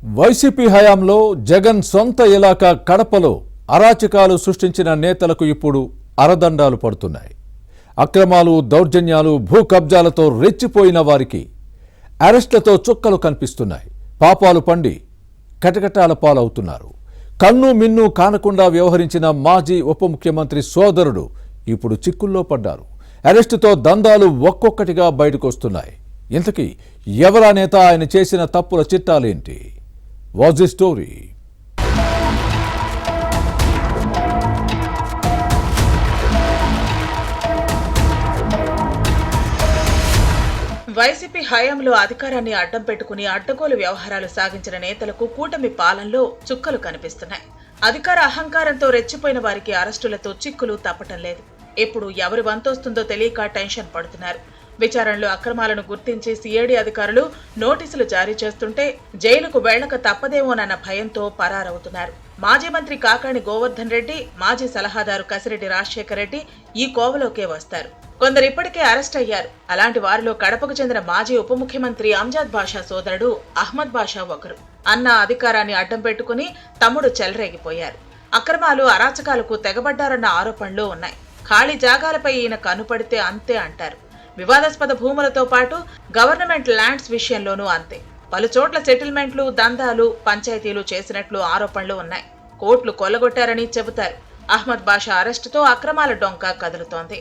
YCP హయాంలో జగన్ సొంత ఇలాకా కడపలో అరాచకాలు సృష్టించిన నేతలకు ఇప్పుడు అరదండాలు పడుతున్నాయి. అక్రమాలు, దౌర్జన్యాలు, భూ కబ్జాలతో రెచ్చిపోయిన వారికి అరెస్టులతో చుక్కలు కనిపిస్తున్నాయి. పాపాలు పండి కటకటాల పాలవుతున్నారు. కన్ను మిన్ను కానకుండా వ్యవహరించిన మాజీ ఉప ముఖ్యమంత్రి సోదరుడు ఇప్పుడు చిక్కుల్లో పడ్డారు. అరెస్టుతో దందాలు ఒక్కొక్కటిగా బయటకొస్తున్నాయి. ఇంతకీ ఎవరా నేత, ఆయన చేసిన తప్పుల చిట్టాలేంటి? What's the story? వైసీపీ హయాంలో అధికారాన్ని అడ్డం పెట్టుకుని అడ్డగోలు వ్యవహారాలు సాగించిన నేతలకు కూటమి పాలనలో చుక్కలు కనిపిస్తున్నాయి. అధికార అహంకారంతో రెచ్చిపోయిన వారికి అరెస్టులతో చిక్కులు తప్పటం లేదు. ఎప్పుడు ఎవరి వంతొస్తుందో తెలియక టెన్షన్ పడుతున్నారు. విచారణలో అక్రమాలను గుర్తించి సిఐడి అధికారులు నోటీసులు జారీ చేస్తుంటే జైలుకు వెళ్లక తప్పదేమోనన్న భయంతో పరారవుతున్నారు. మాజీ మంత్రి కాకాణి గోవర్ధన్ రెడ్డి, మాజీ సలహాదారు కసిరెడ్డి రాజశేఖర్ రెడ్డి ఈ కోవలోకే వస్తారు. కొందరు ఇప్పటికే అరెస్ట్ అయ్యారు. అలాంటి వారిలో కడపకు చెందిన మాజీ ఉప ముఖ్యమంత్రి అంజాద్ బాషా సోదరుడు అహ్మద్ బాషా ఒకరు. అన్న అధికారాన్ని అడ్డం పెట్టుకుని తమ్ముడు చెలరేగిపోయారు. అక్రమాలు, అరాచకాలకు తెగబడ్డారన్న ఆరోపణలు ఉన్నాయి. ఖాళీ జాగాలపై ఈయన కనుపడితే అంతే అంటారు. వివాదాస్పద భూములతో పాటు గవర్నమెంట్ ల్యాండ్స్ విషయంలోనూ అంతే. పలు చోట్ల సెటిల్మెంట్లు, దందాలు, పంచాయతీలు చేసినట్లు ఆరోపణలు ఉన్నాయి. కోట్లు కొల్లగొట్టారని చెబుతారు. అహ్మద్ బాషా అరెస్టుతో అక్రమాల డొంక కదులుతోంది.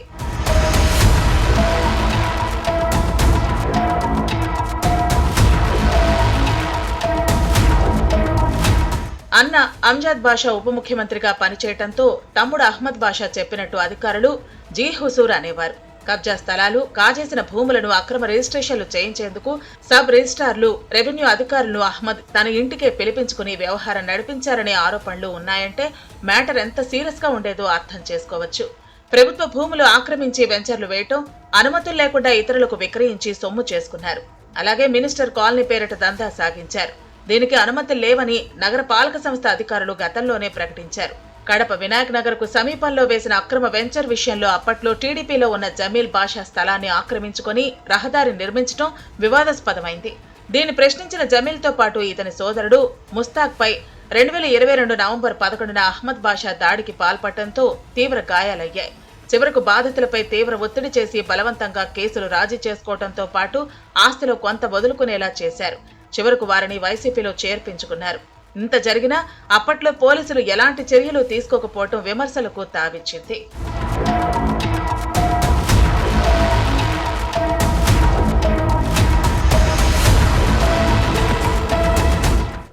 అన్న అంజాద్ బాషా ఉప ముఖ్యమంత్రిగా పనిచేయటంతో తమ్ముడు అహ్మద్ బాషా చెప్పినట్టు అధికారులు జీ హుసూర్ అనేవారు. కబ్జా స్థలాలు, కాజేసిన భూములను అక్రమ రిజిస్ట్రేషన్లు చేయించేందుకు సబ్ రిజిస్ట్రార్లు, రెవెన్యూ అధికారులను అహ్మద్ తన ఇంటికే పిలిపించుకుని వ్యవహారం నడిపించారనే ఆరోపణలు ఉన్నాయంటే మ్యాటర్ ఎంత సీరియస్ గా ఉండేదో అర్థం చేసుకోవచ్చు. ప్రభుత్వ భూములు ఆక్రమించి వెంచర్లు వేయటం, అనుమతులు లేకుండా ఇతరులకు విక్రయించి సొమ్ము చేసుకున్నారు. అలాగే మినిస్టర్ కాలనీ పేరిట దందా సాగించారు. దీనికి అనుమతులు లేవని నగర పాలక సంస్థ అధికారులు గతంలోనే ప్రకటించారు. కడప వినాయక్ నగర్ కు సమీపంలో వేసిన అక్రమ వెంచర్ విషయంలో అప్పట్లో టీడీపీలో ఉన్న జమీల్ బాషా స్థలాన్ని ఆక్రమించుకుని రహదారి నిర్మించడం వివాదాస్పదమైంది. దీన్ని ప్రశ్నించిన జమీల్ తో పాటు ఇతని సోదరుడు ముస్తాక్ పై 2022 నవంబర్ 11న అహ్మద్ బాషా దాడికి పాల్పడటంతో తీవ్ర గాయాలయ్యాయి. చివరకు బాధితులపై తీవ్ర ఒత్తిడి చేసి బలవంతంగా కేసులు రాజీ చేసుకోవడంతో పాటు ఆస్తిలో కొంత వదులుకునేలా చేశారు. చివరకు వారిని వైసీపీలో చేర్పించుకున్నారు. ఇంత జరిగినా అప్పట్లో పోలీసులు ఎలాంటి చర్యలు తీసుకోకపోవటం విమర్శలకు తావిచ్చింది.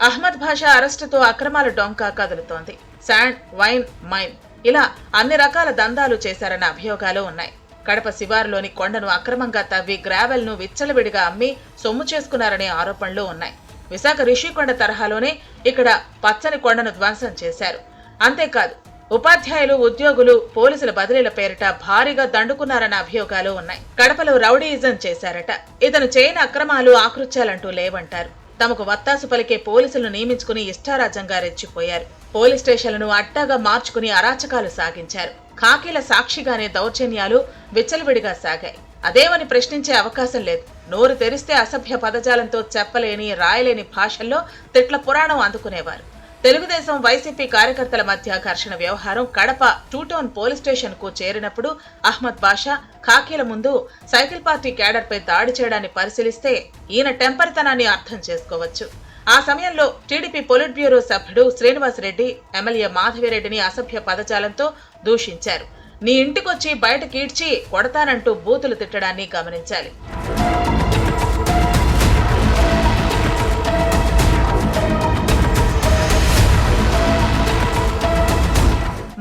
అహ్మద్ బాషా అరెస్టుతో అక్రమాల డొంక కదులుతోంది. శాండ్, వైన్, మైన్ ఇలా అన్ని రకాల దందాలు చేశారన్న అభియోగాలు ఉన్నాయి. కడప శివారులోని కొండను అక్రమంగా తవ్వి గ్రావెల్ ను విచ్చలవిడిగా అమ్మి సొమ్ము చేసుకున్నారనే ఆరోపణలు ఉన్నాయి. విశాఖ రిషికొండ తరహాలోనే ఇక్కడ పచ్చని కొండను ధ్వంసం చేశారు. అంతేకాదు ఉపాధ్యాయులు, ఉద్యోగులు, పోలీసుల బదిలీల పేరిట భారీగా దండుకున్నారన్న అభియోగాలు ఉన్నాయి. కడపలో రౌడీయిజం చేశారట. ఇతను చేయని అక్రమాలు, ఆకృత్యాలంటూ లేవంటారు. తమకు వత్తాసు పలికే పోలీసులను నియమించుకుని ఇష్టారాజ్యంగా రెచ్చిపోయారు. పోలీస్ స్టేషన్లను అడ్డాగా మార్చుకుని అరాచకాలు సాగించారు. ఖాకీల సాక్షిగానే దౌర్జన్యాలు విచ్చలవిడిగా సాగాయి. అదేమని ప్రశ్నించే అవకాశం లేదు. నోరు తెరిస్తే అసభ్య పదజాలంతో చెప్పలేని, రాయలేని భాషల్లో తిట్ల పురాణం అందుకునేవారు. తెలుగుదేశం, వైసీపీ కార్యకర్తల మధ్య ఘర్షణ వ్యవహారం కడప 2 టౌన్ పోలీస్ స్టేషన్ కు చేరినప్పుడు అహ్మద్ బాషా ఖాకీల ముందు సైకిల్ పార్టీ క్యాడర్పై దాడి చేయడాన్ని పరిశీలిస్తే ఈయన టెంపరితనాన్ని అర్థం చేసుకోవచ్చు. ఆ సమయంలో టీడీపీ పొలిట్ బ్యూరో సభ్యుడు శ్రీనివాస్ రెడ్డి ఎమ్మెల్యే మాధవిరెడ్డిని అసభ్య పదజాలంతో దూషించారు. నీ ఇంటికొచ్చి బయటకీడ్చి కొడతానంటూ బూతులు తిట్టడాన్ని గమనించాలి.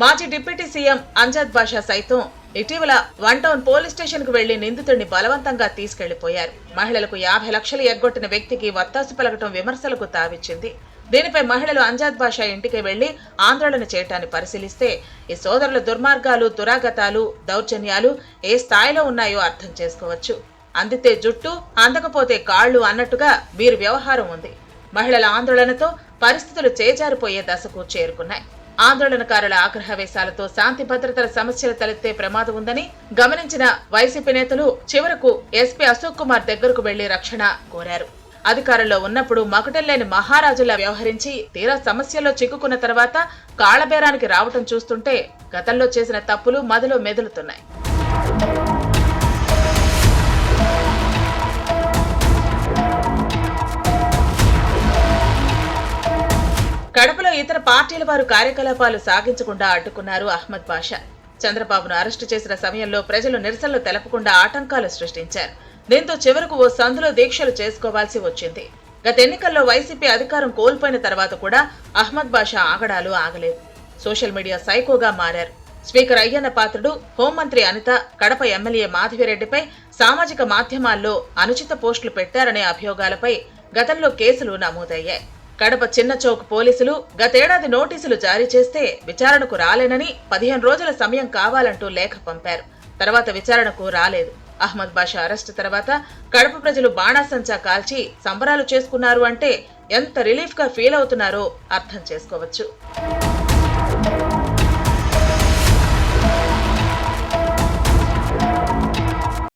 మాజీ డిప్యూటీ సీఎం అంజాద్ బాషా సైతం ఇటీవల 1 టౌన్ పోలీస్ స్టేషన్ కు వెళ్లి నిందితుడిని బలవంతంగా తీసుకెళ్లిపోయారు. మహిళలకు 50 లక్షలు ఎగ్గొట్టిన వ్యక్తికి వత్తాసు పలకటం విమర్శలకు తావిచ్చింది. దీనిపై మహిళలు అంజాద్ బాషా ఇంటికి వెళ్లి ఆందోళన చేయటాన్ని పరిశీలిస్తే ఈ సోదరుల దుర్మార్గాలు, దురాగతాలు, దౌర్జన్యాలు ఏ స్థాయిలో ఉన్నాయో అర్థం చేసుకోవచ్చు. అందితే జుట్టు, అందకపోతే కాళ్లు అన్నట్టుగా వీరి వ్యవహారం ఉంది. మహిళల ఆందోళనతో పరిస్థితులు చేజారిపోయే దశకు చేరుకున్నాయి. ఆందోళనకారుల ఆగ్రహవేశాలతో శాంతి భద్రతల సమస్యలు తలెత్తే ప్రమాదం ఉందని గమనించిన వైసీపీ నేతలు చివరకు ఎస్పీ అశోక్ కుమార్ దగ్గరకు వెళ్లి రక్షణ కోరారు. అధికారంలో ఉన్నప్పుడు మకుటెల్లేని మహారాజులా వ్యవహరించి తీరా సమస్యల్లో చిక్కుకున్న తర్వాత కాళ్లబేరానికి రావటం చూస్తుంటే గతంలో చేసిన తప్పులు మదిలో మెదులుతున్నాయి. కడపలో ఇతర పార్టీల వారు కార్యకలాపాలు సాగించకుండా అడ్డుకున్నారు అహ్మద్ బాషా. చంద్రబాబును అరెస్టు చేసిన సమయంలో ప్రజలు నిరసనలు తెలపకుండా ఆటంకాలు సృష్టించారు. దీంతో చివరకు ఓ సందులో దీక్షలు చేసుకోవాల్సి వచ్చింది. గత ఎన్నికల్లో వైసీపీ అధికారం కోల్పోయిన తర్వాత కూడా అహ్మద్ బాషా ఆగడాలు ఆగలేదు. సోషల్ మీడియా సైకోగా మారారు. స్పీకర్ అయ్యన్న పాత్రుడు, హోంమంత్రి అనిత, కడప ఎమ్మెల్యే మాధవిరెడ్డిపై సామాజిక మాధ్యమాల్లో అనుచిత పోస్టులు పెట్టారనే అభియోగాలపై గతంలో కేసులు నమోదయ్యాయి. కడప చిన్న చౌక్ పోలీసులు గతేడాది నోటీసులు జారీ చేస్తే విచారణకు రాలేనని 15 రోజుల సమయం కావాలంటూ లేఖ పంపారు. తర్వాత విచారణకు రాలేదు. అహ్మద్ బాషా అరెస్టు తర్వాత కడప ప్రజలు బాణాసంచా కాల్చి సంబరాలు చేసుకున్నారు అంటే ఎంత రిలీఫ్ గా ఫీల్ అవుతున్నారో అర్థం చేసుకోవచ్చు.